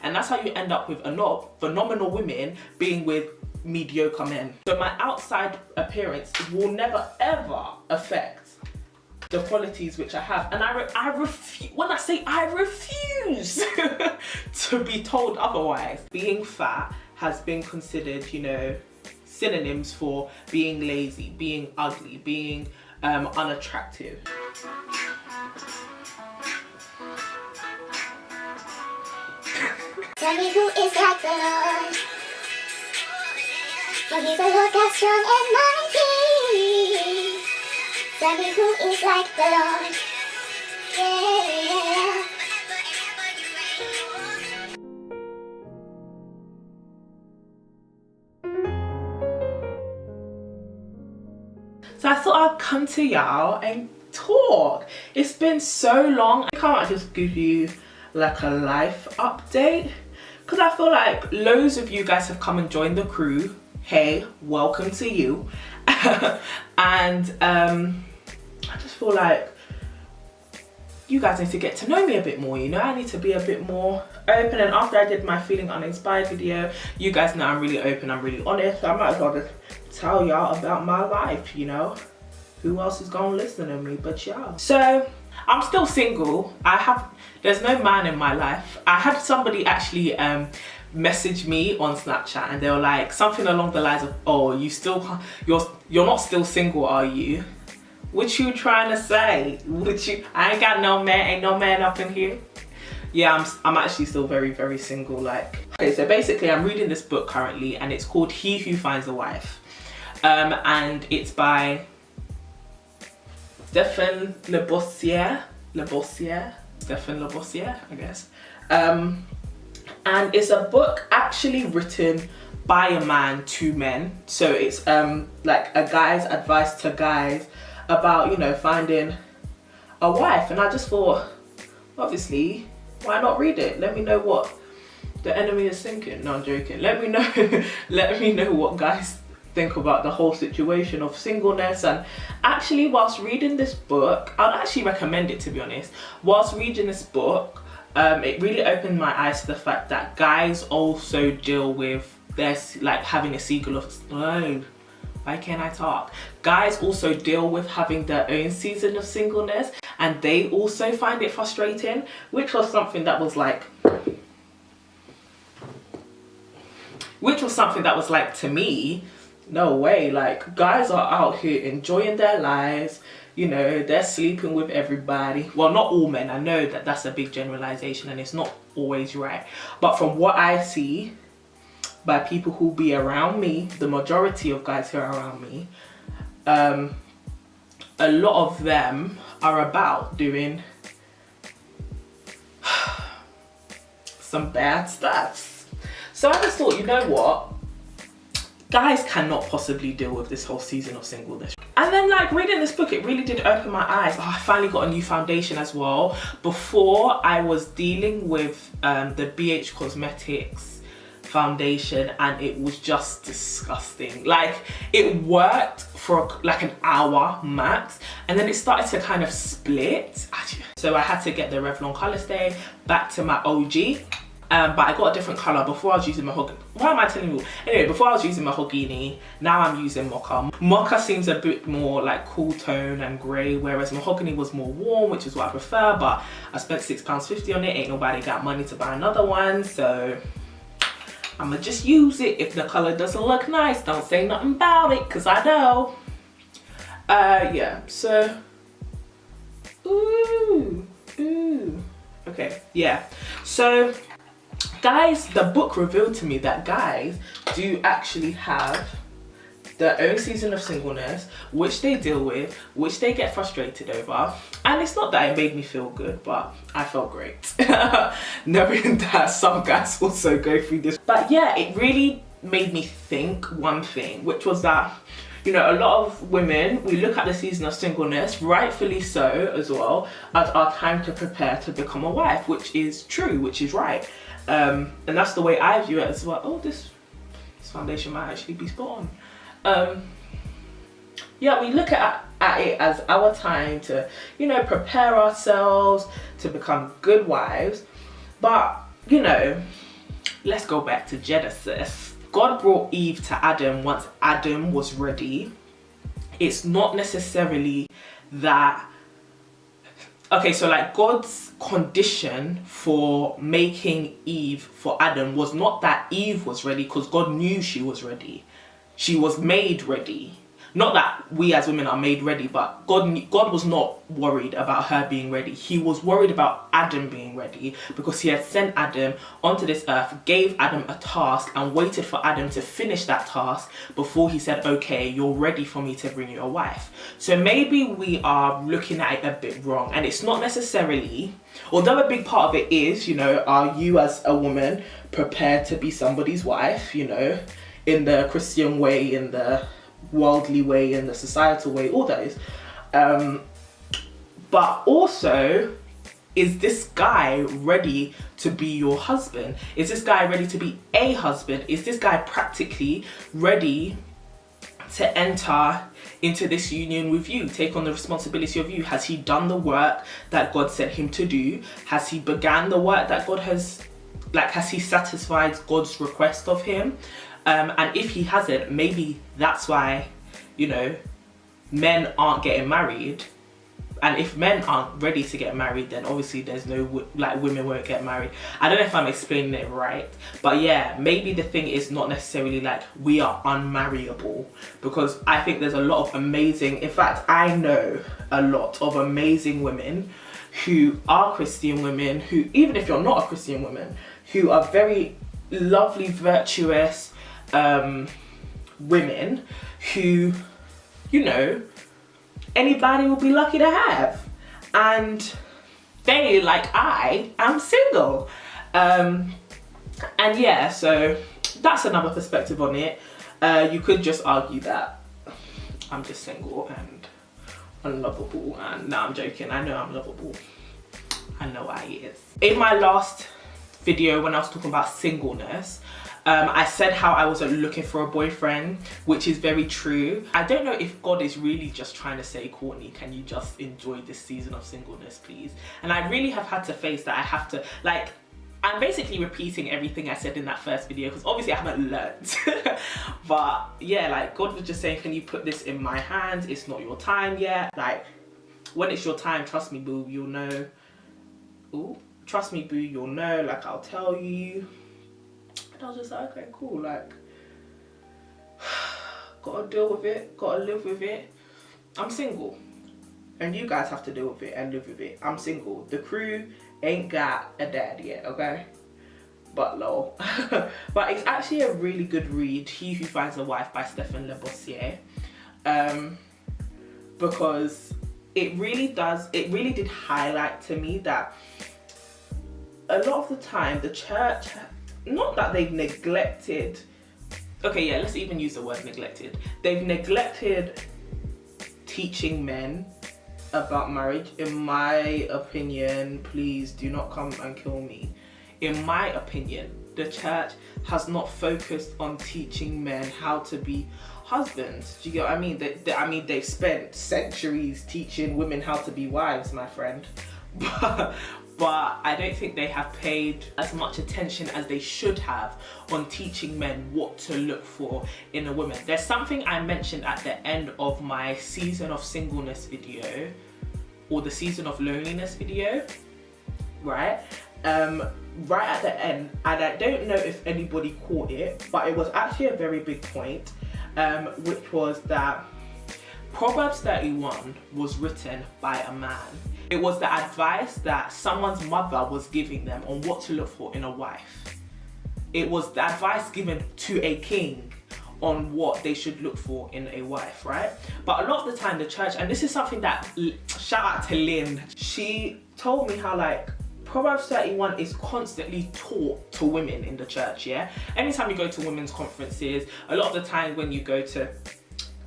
And that's how you end up with a lot of phenomenal women being with mediocre men. So my outside appearance will never ever affect the qualities which I have. And I refuse, when I say I refuse to be told otherwise. Being fat has been considered, you know, synonyms for being lazy, being ugly, being unattractive. Tell me who is like the Lord, for he's a Lord God strong and mighty. Tell me who is like the Lord, yeah. So I thought I'd come to y'all and talk. It's been so long. I can't just give you like a life update because I feel like loads of you guys have come and joined the crew. Hey, welcome to you. And I just feel like you guys need to get to know me a bit more, you know? I need to be a bit more open. And after I did my feeling uninspired video, you guys know I'm really open, I'm really honest. So I might as well just tell y'all about my life, you know? Who else is gonna listen to me but y'all? So I'm still single. There's no man in my life. I had somebody actually message me on Snapchat and they were like something along the lines of, oh, you're not still single, are you? What you trying to say? I ain't got no man, ain't no man up in here. Yeah, I'm actually still very, very single. Like, okay, so basically I'm reading this book currently and it's called He Who Finds a Wife. And it's by Stephen Le Bossier, I guess. And it's a book actually written by a man to men. So it's like a guy's advice to guys about, you know, finding a wife. And I just thought, obviously, why not read it? Let me know what the enemy is thinking. No, I'm joking. Let me know what guys think about the whole situation of singleness. And actually, whilst reading this book, I'd actually recommend it, to be honest. Whilst reading this book, it really opened my eyes to the fact that guys also deal with this, like having a seagull of, no, why can't I talk? Guys also deal with having their own season of singleness and they also find it frustrating, which was something that was like to me, no way, like guys are out here enjoying their lives, you know, they're sleeping with everybody. Well, not all men, I know that that's a big generalization and it's not always right, but from what I see by people who be around me, the majority of guys who are around me, a lot of them are about doing some bad stuff. So I just thought, you know what? Guys cannot possibly deal with this whole season of singleness. And then like reading this book, it really did open my eyes. Oh, I finally got a new foundation as well. Before I was dealing with the BH Cosmetics foundation and it was just disgusting. Like it worked for like an hour max and then it started to kind of split. So I had to get the Revlon Color Stay back to my OG. But I got a different colour. Before I was using mahogany. Why am I telling you? Anyway, before I was using mahogany, now I'm using mocha. Mocha seems a bit more like cool tone and grey, whereas mahogany was more warm, which is what I prefer, but I spent £6.50 on it. Ain't nobody got money to buy another one, so I'ma just use it. If the colour doesn't look nice, don't say nothing about it, because I know. Yeah, so, ooh, okay, yeah. So, guys, the book revealed to me that guys do actually have their own season of singleness, which they deal with, which they get frustrated over. And it's not that it made me feel good, but I felt great. Knowing that some guys also go through this. But yeah, it really made me think one thing, which was that, you know, a lot of women, we look at the season of singleness, rightfully so as well, as our time to prepare to become a wife, which is true, which is right. And that's the way I view it as well. Oh, this foundation might actually be spot on. Yeah, we look at it as our time to, you know, prepare ourselves to become good wives. But you know, let's go back to Genesis. God brought Eve to Adam once Adam was ready. It's not necessarily that, okay, so like God's condition for making Eve for Adam was not that Eve was ready, because God knew she was ready. She was made ready. Not that we as women are made ready, but God was not worried about her being ready. He was worried about Adam being ready, because he had sent Adam onto this earth, gave Adam a task, and waited for Adam to finish that task before he said, okay, you're ready for me to bring you a wife. So maybe we are looking at it a bit wrong, and it's not necessarily, although a big part of it is, you know, are you as a woman prepared to be somebody's wife, you know, in the Christian way, in the worldly way, in the societal way, all those. But also, is this guy ready to be your husband? Is this guy ready to be a husband? Is this guy practically ready to enter into this union with you, take on the responsibility of you? Has he done the work that God sent him to do? Has he began the work that God has, like, has he satisfied God's request of him? And if he hasn't, maybe that's why, you know, men aren't getting married. And if men aren't ready to get married, then obviously there's no, like, women won't get married. I don't know if I'm explaining it right, but yeah, maybe the thing is not necessarily like we are unmarriable, because I think there's a lot of amazing, in fact, I know a lot of amazing women who are Christian women, who, even if you're not a Christian woman, who are very lovely, virtuous women who, you know, anybody will be lucky to have, and they, like I, am single. And yeah, so that's another perspective on it. You could just argue that I'm just single and unlovable, and no, I'm joking, I know I'm lovable. I know I is. In my last video, when I was talking about singleness, I said how I wasn't looking for a boyfriend, which is very true. I don't know if God is really just trying to say, Courtney, can you just enjoy this season of singleness, please? And I really have had to face that I have to, like, I'm basically repeating everything I said in that first video, because obviously I haven't learned. But yeah, like, God was just saying, can you put this in my hands? It's not your time yet. Like, when it's your time, trust me, boo, you'll know. Ooh, trust me, boo, you'll know. Like, I'll tell you. And I was just like, okay, cool, like, gotta deal with it, gotta live with it. I'm single, and you guys have to deal with it and live with it. I'm single. The crew ain't got a dad yet, okay? But lol. But it's actually a really good read, He Who Finds a Wife by Stephen Le Bossier, because it really did highlight to me that a lot of the time the church, not that they've neglected, okay, yeah, let's even use the word neglected. They've neglected teaching men about marriage, in my opinion. Please do not come and kill me. In my opinion, the church has not focused on teaching men how to be husbands. Do you get what I mean? They've spent centuries teaching women how to be wives, my friend. But I don't think they have paid as much attention as they should have on teaching men what to look for in a woman. There's something I mentioned at the end of my season of singleness video, or the season of loneliness video, right? Right at the end, and I don't know if anybody caught it, but it was actually a very big point, which was that Proverbs 31 was written by a man. It was the advice that someone's mother was giving them on what to look for in a wife. It was the advice given to a king on what they should look for in a wife, right? But a lot of the time the church, and this is something that, shout out to Lynn, she told me how, like, Proverbs 31 is constantly taught to women in the church, yeah? Anytime you go to women's conferences, a lot of the time when you go to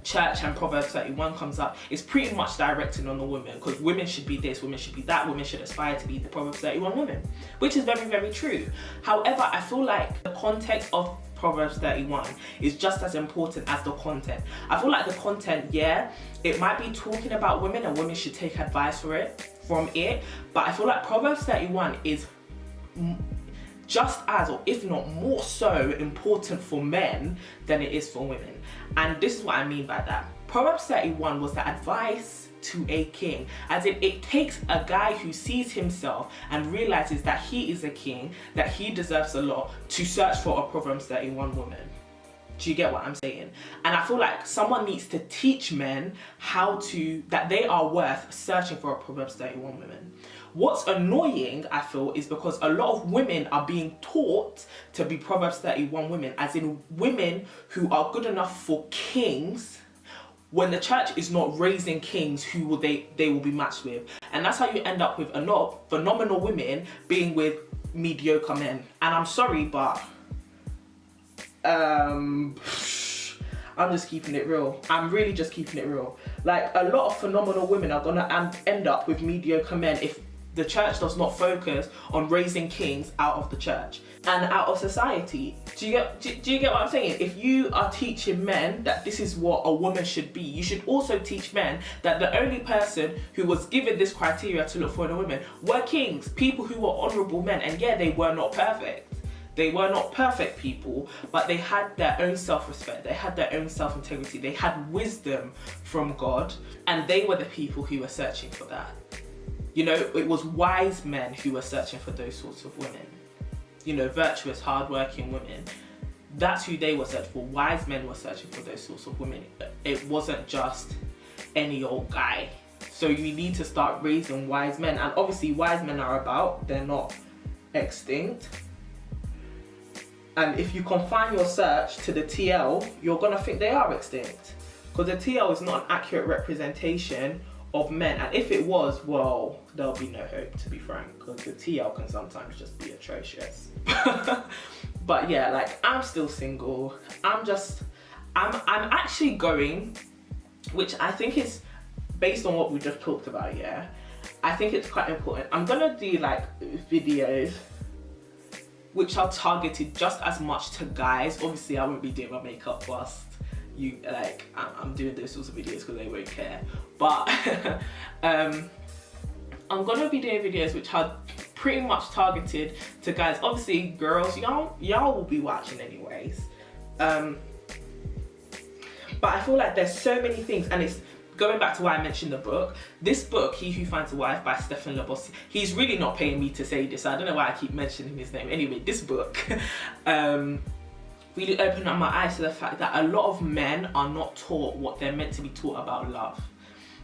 church and Proverbs 31 comes up, it's pretty much directed on the women, because women should be this, women should be that, women should aspire to be the Proverbs 31 women, which is very, very true. However, I feel like the context of Proverbs 31 is just as important as the content. I feel like the content, yeah, it might be talking about women and women should take advice from it, but I feel like Proverbs 31 is just as, or if not more so, important for men than it is for women. And this is what I mean by that. Proverbs 31 was the advice to a king, as in it takes a guy who sees himself and realizes that he is a king, that he deserves a lot, to search for a Proverbs 31 woman. Do you get what I'm saying? And I feel like someone needs to teach men that they are worth searching for a Proverbs 31 woman. What's annoying, I feel, is because a lot of women are being taught to be Proverbs 31 women, as in women who are good enough for kings, when the church is not raising kings who they will be matched with. And that's how you end up with a lot of phenomenal women being with mediocre men. And I'm sorry, but I'm just keeping it real. I'm really just keeping it real. Like, a lot of phenomenal women are gonna end up with mediocre men if the church does not focus on raising kings out of the church and out of society. Do you get what I'm saying? If you are teaching men that this is what a woman should be, you should also teach men that the only person who was given this criteria to look for in a woman were kings, people who were honourable men. And yeah, they were not perfect. They were not perfect people, but they had their own self-respect, they had their own self-integrity, they had wisdom from God, and they were the people who were searching for that. You know, it was wise men who were searching for those sorts of women. You know, virtuous, hardworking women. That's who they were searching for. Wise men were searching for those sorts of women. It wasn't just any old guy. So you need to start raising wise men. And obviously wise men are about, they're not extinct. And if you confine your search to the TL, you're gonna think they are extinct. Because the TL is not an accurate representation of men. And if it was, well, there'll be no hope, to be frank, because the TL can sometimes just be atrocious. But yeah, like, I'm still single. I'm actually going, which I think is based on what we just talked about, yeah, I think it's quite important. I'm gonna do like videos which are targeted just as much to guys. Obviously I won't be doing my makeup whilst I'm doing those sorts of videos because they won't care, but I'm gonna be doing videos which are pretty much targeted to guys. Obviously girls, y'all will be watching anyways, but I feel like there's so many things, and it's going back to why I mentioned the book. This book, He Who Finds a Wife by Stephen Labossi, he's really not paying me to say this, so I don't know why I keep mentioning his name. Anyway, this book really opened up my eyes to the fact that a lot of men are not taught what they're meant to be taught about love.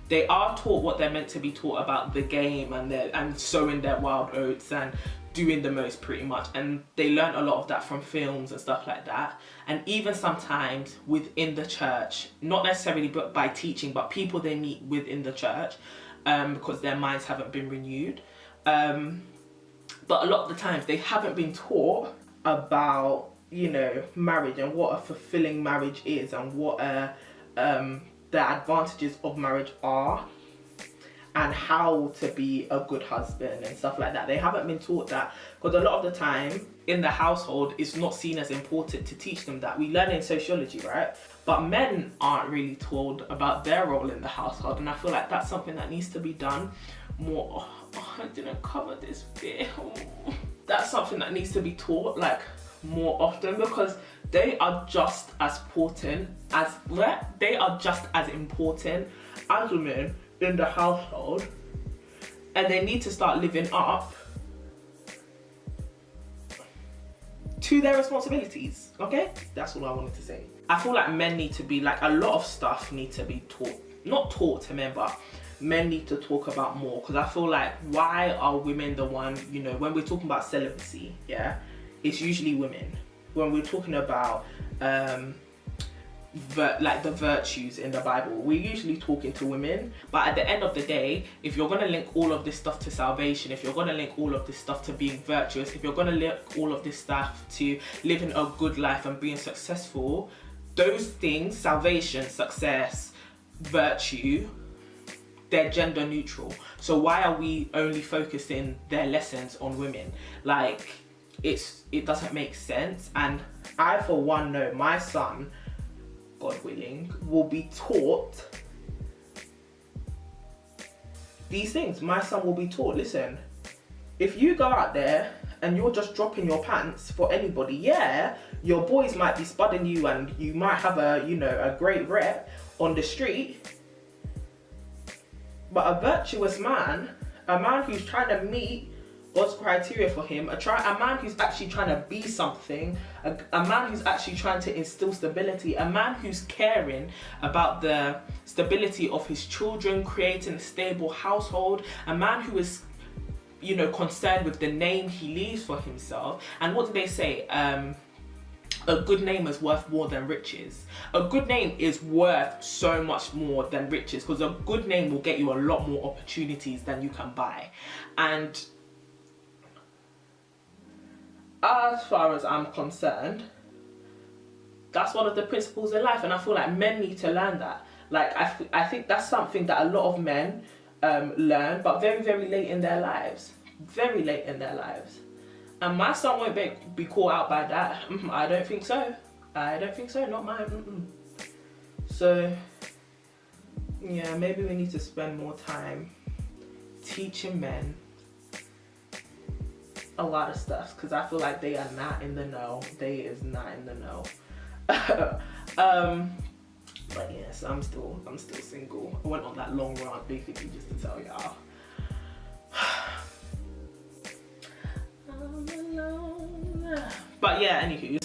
They are taught what they're meant to be taught about the game and sowing their wild oats and doing the most, pretty much. And they learn a lot of that from films and stuff like that. And even sometimes within the church, not necessarily but by teaching, but people they meet within the church, because their minds haven't been renewed. But a lot of the times they haven't been taught about, you know, marriage and what a fulfilling marriage is and what the advantages of marriage are, and how to be a good husband and stuff like that. They haven't been taught that, because a lot of the time in the household it's not seen as important to teach them that. We learn in sociology, right? But men aren't really told about their role in the household, and I feel like that's something that needs to be done more. Oh, I didn't cover this bit. That's something that needs to be taught like more often, because they are just as important as women in the household, and they need to start living up to their responsibilities. Okay, that's all I wanted to say. I feel like men need to be like, a lot of stuff need to be taught, not taught to men, but men need to talk about more, because I feel like, why are women the one, you know, when we're talking about celibacy, yeah, it's usually women. When we're talking about like the virtues in the Bible, we're usually talking to women. But at the end of the day, if you're going to link all of this stuff to salvation, if you're going to link all of this stuff to being virtuous, if you're going to link all of this stuff to living a good life and being successful, those things, salvation, success, virtue, they're gender neutral. So why are we only focusing their lessons on women? Like, it doesn't make sense. And I, for one, know my son, God willing, will be taught these things. My son will be taught, listen, if you go out there and you're just dropping your pants for anybody. Yeah, your boys might be spudding you and you might have a, you know, a great rep on the street, but a virtuous man, a man who's trying to meet God's criteria for him, a man who's actually trying to be something, a man who's actually trying to instill stability, a man who's caring about the stability of his children, creating a stable household, a man who is, you know, concerned with the name he leaves for himself. And what do they say? A good name is worth more than riches. A good name is worth so much more than riches, because a good name will get you a lot more opportunities than you can buy. And as far as I'm concerned, that's one of the principles in life, and I feel like men need to learn that. Like, I think that's something that a lot of men learn, but very, very late in their lives. Very late in their lives. And my son won't be caught out by that. I don't think so. I don't think so, not mine. So, yeah, maybe we need to spend more time teaching men a lot of stuff, because I feel like they are not in the know. They is not in the know. But yes, I'm still single. I went on that long rant basically just to tell y'all. I'm alone. But yeah, anywho,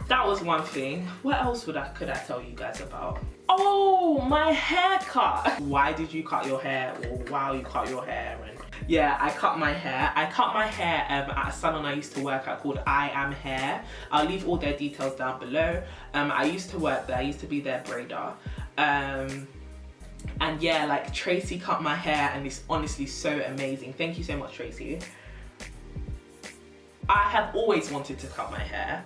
that was one thing. What else could I tell you guys about? Oh, my haircut. Why did you cut your hair? Or wow, you cut your hair. And yeah, I cut my hair. I cut my hair at a salon I used to work at called I Am Hair. I'll leave all their details down below. I used to work there. I used to be their braider. And yeah, like Tracy cut my hair and it's honestly so amazing. Thank you so much, Tracy. I have always wanted to cut my hair.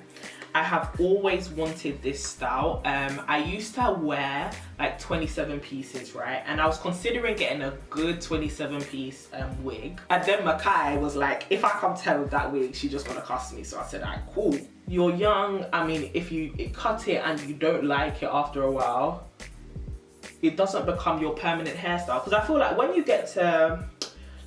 I have always wanted this style. I used to wear like 27 pieces, right? And I was considering getting a good 27 piece wig. And then Makai was like, if I come to her with that wig, she's just gonna cuss me. So I said, alright, cool. You're young. I mean, if you cut it and you don't like it after a while, it doesn't become your permanent hairstyle. Because I feel like when you get to,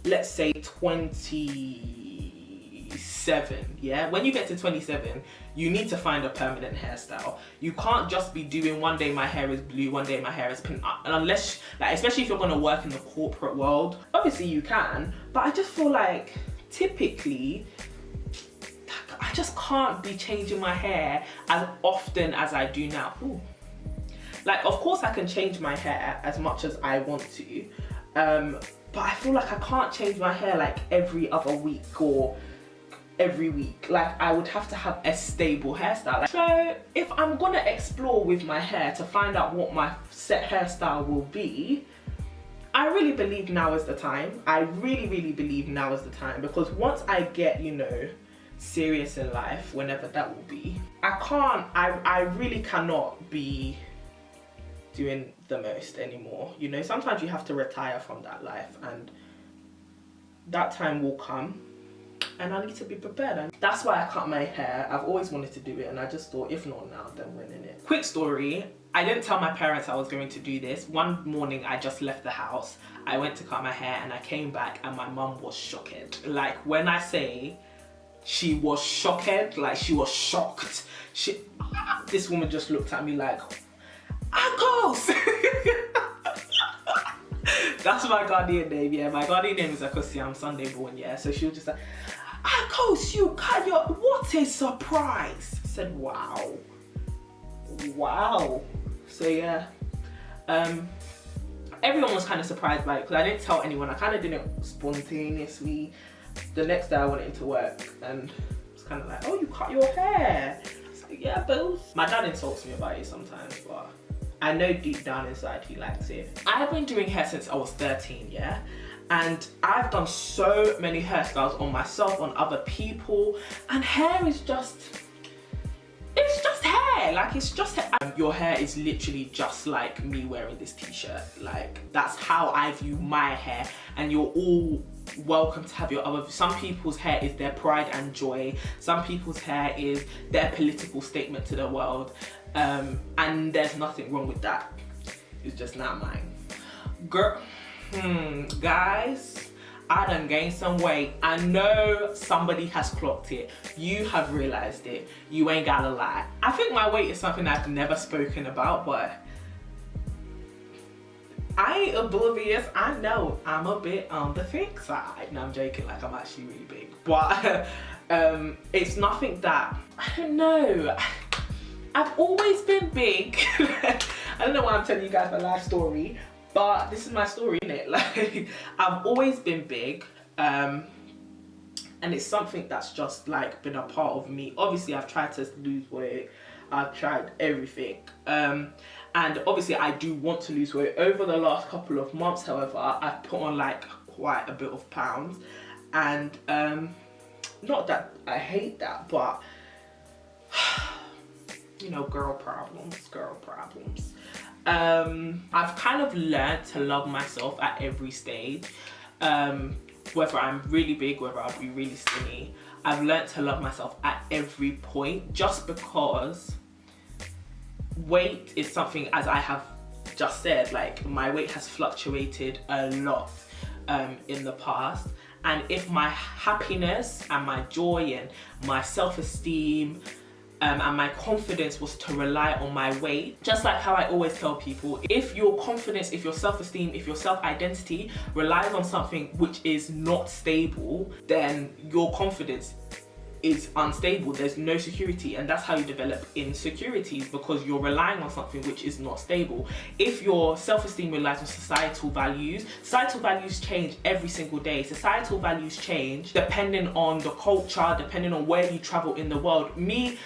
let's say 27, yeah, when you get to 27, you need to find a permanent hairstyle. You can't just be doing one day my hair is blue, one day my hair is pink, unless, like, especially if you're going to work in the corporate world. Obviously you can, but I just feel like typically I just can't be changing my hair as often as I do now. Ooh. Like, of course I can change my hair as much as I want to, but I feel like I can't change my hair like every other week or every week. Like, I would have to have a stable hairstyle. So if I'm gonna explore with my hair to find out what my set hairstyle will be, I really believe now is the time. I really believe now is the time, because once I get, you know, serious in life, whenever that will be, I really cannot be doing the most anymore. You know, sometimes you have to retire from that life, and that time will come. And I need to be prepared, and that's why I cut my hair. I've always wanted to do it, and I just thought, if not now, then when, innit? Quick story, I didn't tell my parents I was going to do this. One morning I just left the house, I went to cut my hair, and I came back and my mum was shocked. Like, when I say she was shocked, like she was shocked. This woman just looked at me like, Akos! That's my guardian name, yeah. My guardian name is Akosi. I'm Sunday born, yeah. So she was just like, Akos, you cut your, what a surprise. I said, wow. Wow. So yeah. Everyone was kind of surprised by it, because I didn't tell anyone. I kind of did it spontaneously. The next day I went into work and it's kind of like, oh, you cut your hair. I was like, yeah, boo. My dad insults me about it sometimes, but I know deep down inside he likes it. I've been doing hair since I was 13, yeah? And I've done so many hairstyles on myself, on other people, and hair is just, it's just hair. Like, it's just hair. Your hair is literally just like me wearing this t-shirt. Like, that's how I view my hair, and you're all welcome to have your other. Some people's hair is their pride and joy. Some people's hair is their political statement to the world. And there's nothing wrong with that. It's just not mine. Girl, guys, I done gained some weight. I know somebody has clocked it. You have realized it. You ain't gotta lie. I think my weight is something I've never spoken about, but I ain't oblivious. I know I'm a bit on the thick side. No, I'm joking, like I'm actually really big. But it's nothing that, I don't know. I've always been big. I don't know why I'm telling you guys my life story, but this is my story, innit? Like, I've always been big. And it's something that's just like been a part of me. Obviously, I've tried to lose weight. I've tried everything. And obviously I do want to lose weight. Over the last couple of months, however, I've put on like quite a bit of pounds. And not that I hate that, but you know, girl problems. I've kind of learned to love myself at every stage. Whether I'm really big, whether I'll be really skinny, I've learned to love myself at every point, just because weight is something, as I have just said, like my weight has fluctuated a lot in the past. And if my happiness and my joy and my self-esteem and my confidence was to rely on my weight, just like how I always tell people, if your confidence, if your self-esteem, if your self-identity relies on something which is not stable, then your confidence is unstable. There's no security, and that's how you develop insecurities, because you're relying on something which is not stable. If your self-esteem relies on societal values change every single day. Societal values change depending on the culture, depending on where you travel in the world. Me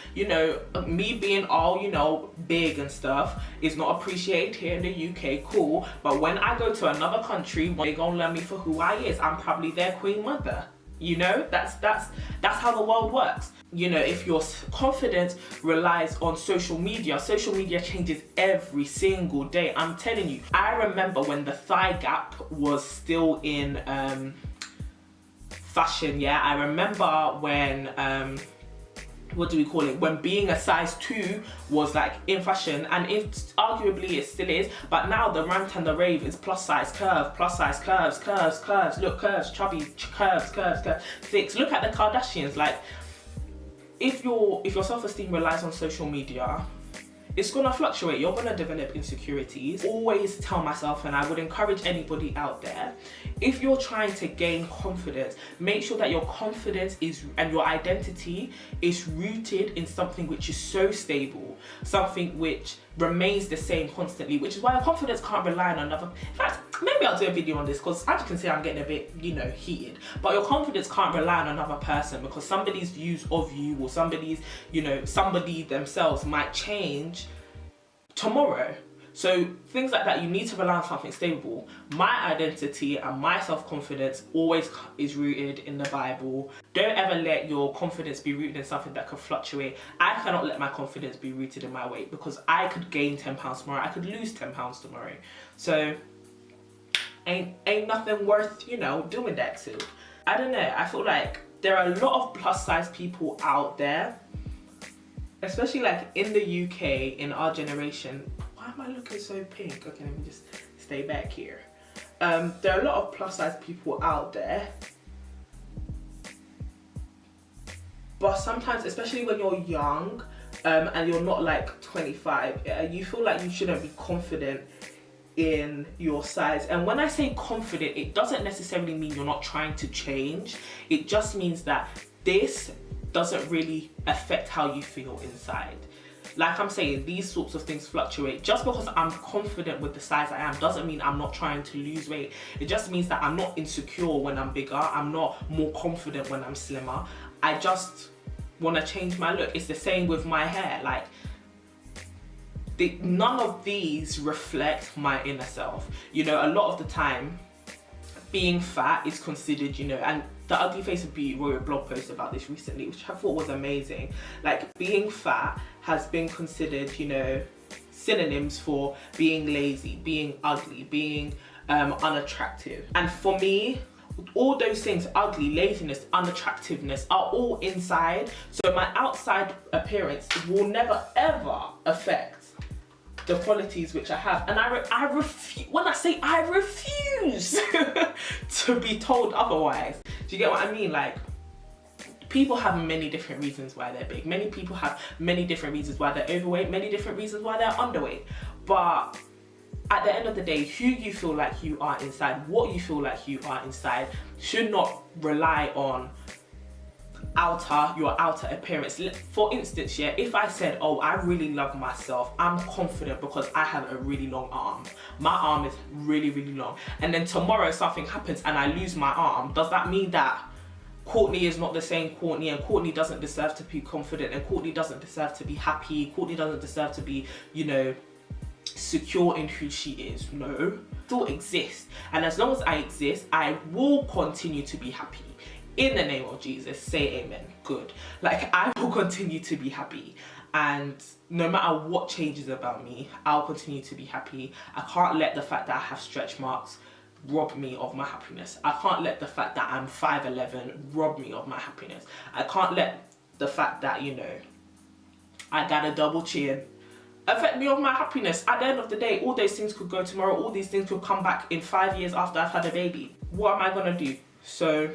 being all, you know, big and stuff is not appreciated here in the UK, cool, but when I go to another country, they gonna learn me for who I is. I'm probably their queen mother. You know, that's how the world works. You know, if your confidence relies on social media changes every single day. I'm telling you, I remember when the thigh gap was still in fashion, yeah. I remember when what do we call it, when being a size 2 was like in fashion, and arguably it still is, but now the rant and the rave is plus size curves, look, curves, chubby, curves, thick. Look at the Kardashians. Like, if your self-esteem relies on social media, it's gonna fluctuate. You're gonna develop insecurities. Always tell myself, and I would encourage anybody out there, if you're trying to gain confidence, make sure that your confidence and your identity is rooted in something which is so stable, something which remains the same constantly, which is why your confidence can't rely on another. In fact, maybe I'll do a video on this, because as you can see, I'm getting a bit, you know, heated. But your confidence can't rely on another person, because somebody's views of you, or somebody's, you know, somebody themselves might change tomorrow. So things like that, you need to rely on something stable. My identity and my self-confidence always is rooted in the Bible. Don't ever let your confidence be rooted in something that could fluctuate. I cannot let my confidence be rooted in my weight, because I could gain 10 pounds tomorrow, I could lose 10 pounds tomorrow. So ain't nothing worth, you know, doing that to. I don't know, I feel like there are a lot of plus size people out there, especially like in the UK, in our generation. Why am I looking so pink? Okay, let me just stay back here. There are a lot of plus size people out there, but sometimes, especially when you're young and you're not like 25, you feel like you shouldn't be confident in your size. And when I say confident, it doesn't necessarily mean you're not trying to change. It just means that this doesn't really affect how you feel inside. Like I'm saying, these sorts of things fluctuate. Just because I'm confident with the size I am doesn't mean I'm not trying to lose weight. It just means that I'm not insecure when I'm bigger. I'm not more confident when I'm slimmer. I just want to change my look. It's the same with my hair. Like, none of these reflect my inner self. You know, a lot of the time, being fat is considered, you know, and the Ugly Face of Beauty wrote a blog post about this recently, which I thought was amazing. Like, being fat has been considered, you know, synonyms for being lazy, being ugly, being unattractive. And for me, all those things, ugly, laziness, unattractiveness, are all inside. So my outside appearance will never ever affect the qualities which I have, and I refuse, when I say I refuse to be told otherwise. Do you get what I mean? Like, people have many different reasons why they're big. Many people have many different reasons why they're overweight, many different reasons why they're underweight. But at the end of the day, who you feel like you are inside, what you feel like you are inside, should not rely on your outer appearance. For instance, yeah, if I said, oh, I really love myself, I'm confident because I have a really long arm, my arm is really, really long, and then tomorrow something happens and I lose my arm, does that mean that Courtney is not the same Courtney, and Courtney doesn't deserve to be confident, and Courtney doesn't deserve to be happy, Courtney doesn't deserve to be, you know, secure in who she is? No, still exist, and as long as I exist, I will continue to be happy. In the name of Jesus, say amen. Good. Like, I will continue to be happy, and no matter what changes about me, I'll continue to be happy. I can't let the fact that I have stretch marks rob me of my happiness. I can't let the fact that I'm 5'11" rob me of my happiness. I can't let the fact that, you know, I got a double chin affect me of my happiness. At the end of the day, all those things could go tomorrow, all these things could come back in 5 years after I've had a baby. What am I gonna do? So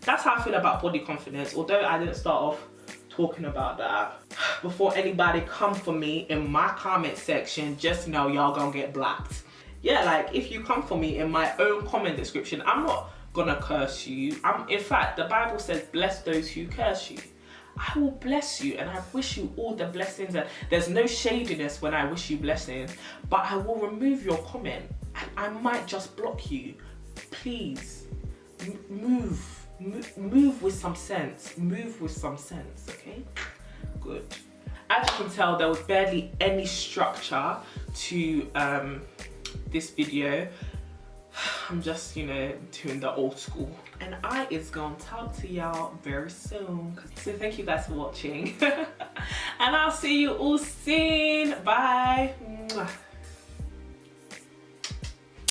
that's how I feel about body confidence. Although I didn't start off talking about that, before anybody come for me in my comment section, just know y'all gonna get blocked. Yeah, like, if you come for me in my own comment description, I'm not gonna curse you. In fact, the Bible says, bless those who curse you. I will bless you, and I wish you all the blessings, and there's no shadiness when I wish you blessings, but I will remove your comment, and I might just block you. Please, move with some sense. Move with some sense, okay? Good. As you can tell, there was barely any structure to this video. I'm just, you know, doing the old school, and I is gonna talk to y'all very soon. So thank you guys for watching and I'll see you all soon. Bye.